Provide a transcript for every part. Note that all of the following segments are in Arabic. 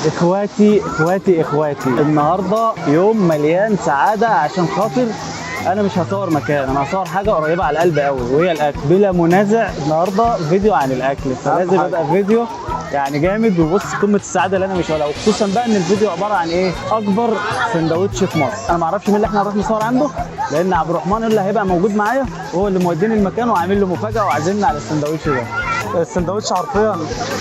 اخواتي النهارده يوم مليان سعاده عشان خاطر انا مش هصور مكان، انا هصور حاجه قريبه على القلب قوي وهي الاكل. بلا منازع النهارده فيديو عن الاكل، فلازم يبقى فيديو يعني جامد. وبص قمه السعاده اللي انا مش هقولها، وخصوصا بقى ان الفيديو عباره عن ايه؟ اكبر سندوتش في مصر. انا ما اعرفش مين اللي احنا هنروح نصور عنده، لان عبد الرحمن اللي هيبقى موجود معايا وهو اللي موديني المكان وعامل له مفاجاه وعازمنا على السندوتش ده. السندوتش حرفيا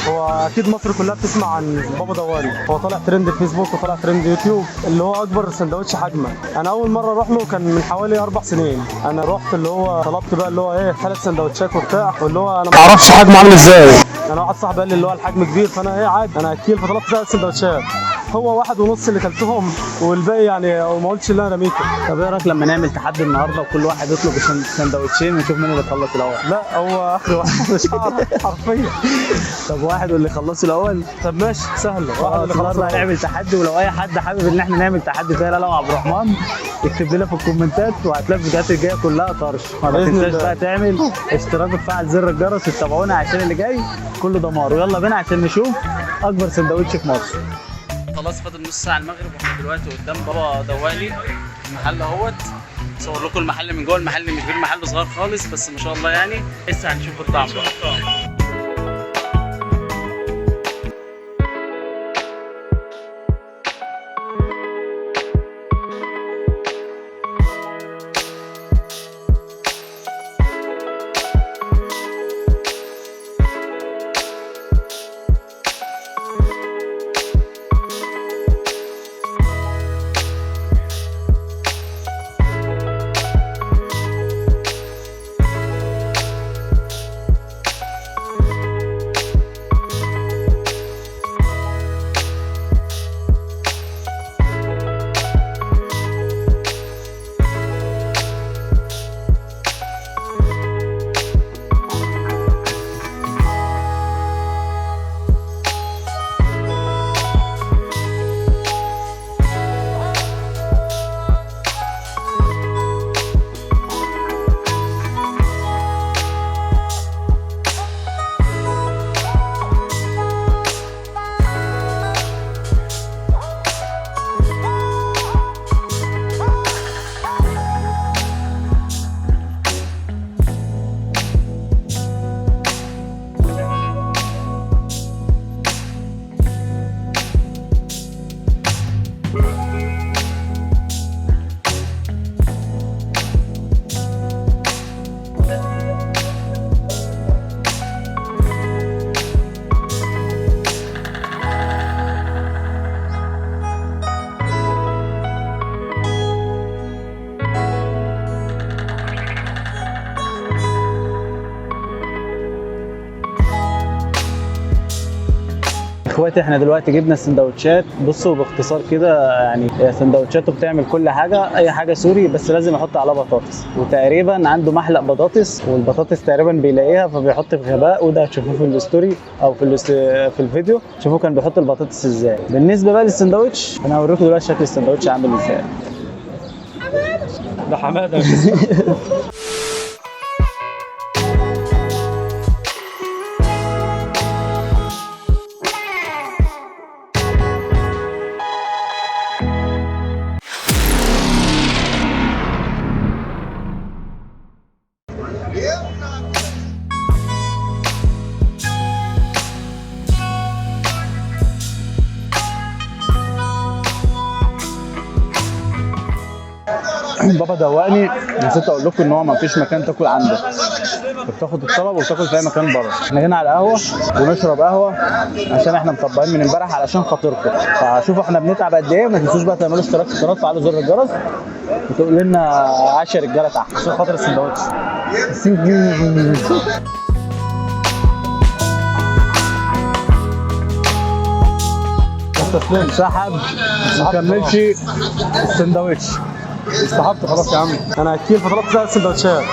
هو اكيد مصر كلها بتسمع عن بابا دواني، هو طالع ترند فيسبوك وطالع ترند يوتيوب، اللي هو اكبر سندوتش حجما. انا اول مره اروح له كان من حوالي 4 سنين. انا رحت اللي هو طلبت بقى اللي هو ايه 3 سندوتشات وبتاع، واللي هو انا ما اعرفش حجمه عامل ازاي. انا واحد صاحبي قال لي اللي هو الحجم كبير، فانا ايه عادي انا اكيل، فطلبت 3 سندوتشات. هو 1.5 اللي كلتهم والباقي يعني ما قلتش اللي انا رميته. طب ايه رايك لما نعمل تحدي النهارده وكل واحد يطلب سندوتشين ونشوف مين اللي يخلص الاول؟ لا هو اخر واحد مش هعرف حرفيا. طب واحد واللي يخلصه الاول؟ طب ماشي سهل، واحد اللي خلص النهارده هنعمل تحدي. ولو اي حد حابب ان احنا نعمل تحدي تاني انا وعبد الرحمن يكتب لنا في الكومنتات، وهتلاقي الفيديوهات الجايه كلها طرش. ما تنساش بقى تعمل اشتراك وتفعل زر الجرس وتتابعونا عشان اللي جاي كله دمار. ويلا بينا عشان نشوف اكبر سندوتش في مصر. خلاص فاضل نص ساعه المغرب واحنا دلوقتي قدام بابا دواني المحل اهوت. اصور لكم المحل من جوه. المحل مش كبير، محل صغير خالص بس ما شاء الله يعني. لسه هنشوف الطعم بقى. اخواتي احنا دلوقتي جبنا السندوتشات. بصوا باختصار كده يعني سندوتشاته بتعمل كل حاجه، اي حاجه سوري بس لازم يحط عليها بطاطس. وتقريبا عنده محلق بطاطس، والبطاطس تقريبا بيلاقيها فبيحط في غباء. وده هتشوفوه في الستوري او في الفيديو، شوفوا كان بيحط البطاطس ازاي. بالنسبه بقى للسندوتش انا هوريكم دلوقتي شكل السندوتش عامل ازاي. ده حماده بابا دواني نسيت اقول لكم ان هو ما فيش مكان تاكل عنده، بتاخد الطلب وتاكل في اي مكان بره. احنا هنا على القهوه ونشرب قهوه عشان احنا مطبقين من امبارح علشان خاطركم. فشوفوا احنا بنتعب قد ايه. ما تنسوش بقى تعملوا اشتراك في القناه وتفعلوا زر الجرس وتقول لنا 10 رجاله تحت عشان خاطر السندوتش. سحب ما كملش السندوتش. استحبت خلاص يا عم، انا اكيل فطلبت 3 سندوتشات.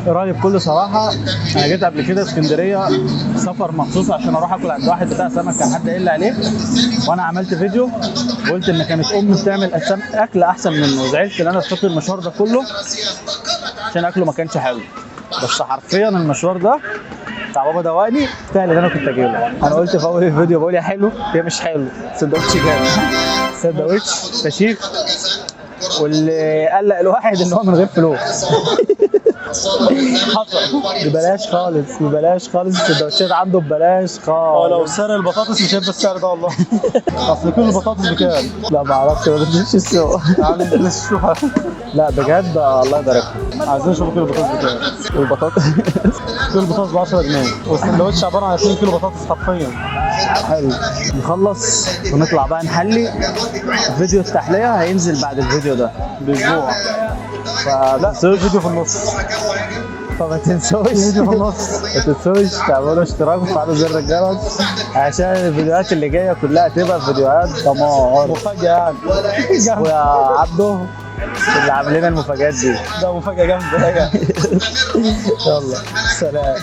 ايه رايك؟ بكل صراحه انا جيت قبل كده اسكندريه سفر مخصوص عشان اروح اكل عند واحد بتاع سمك كان حد قايل لي عليه، وانا عملت فيديو وقلت ان كانت امي بتعمل اكل احسن منه. وزعلت ان انا اشتريت المشوار ده كله عشان اكله ما كانش حلو. بس حرفيا المشوار ده بتاع بابا دواني بتاع اللي انا كنت اجيله. انا قلت في اول الفيديو بقول يا حلو يا مش حلو، سندوتش جامد، سندوتش فشيخ. واللي قلق الواحد ان هو من غير فلوس. حصل ببلاش خالص، ببلاش خالص، السندوتشات عنده ببلاش خالص. لو سعر البطاطس مش هيبقى السعر ده والله. اصل كيلو البطاطس بكام؟ لا ما اعرفش، ما نزلتش السوق. تعالى نشوفها. لا بجد الله يبارك له. عايزين نشوف كيلو البطاطس بكام. والبطاطس كيلو البطاطس ب 10 جنيه، والسندوتش عباره عن 2 كيلو بطاطس حرفيا. حلو. نخلص ونطلع بقى نحلي. فيديو التحلية هينزل بعد الفيديو ده باسبوع. لا فيديو في النص. فما تنسوش فيديو في النص. ما تنسوش تعملوا اشتراك وتفعلوا زر الجرس عشان الفيديوهات اللي جايه كلها تبقى فيديوهات دمار. مفاجأة يعني. ويا عبده اللي عامل لنا المفاجآت دي ده مفاجأة جامدة. يلا سلام.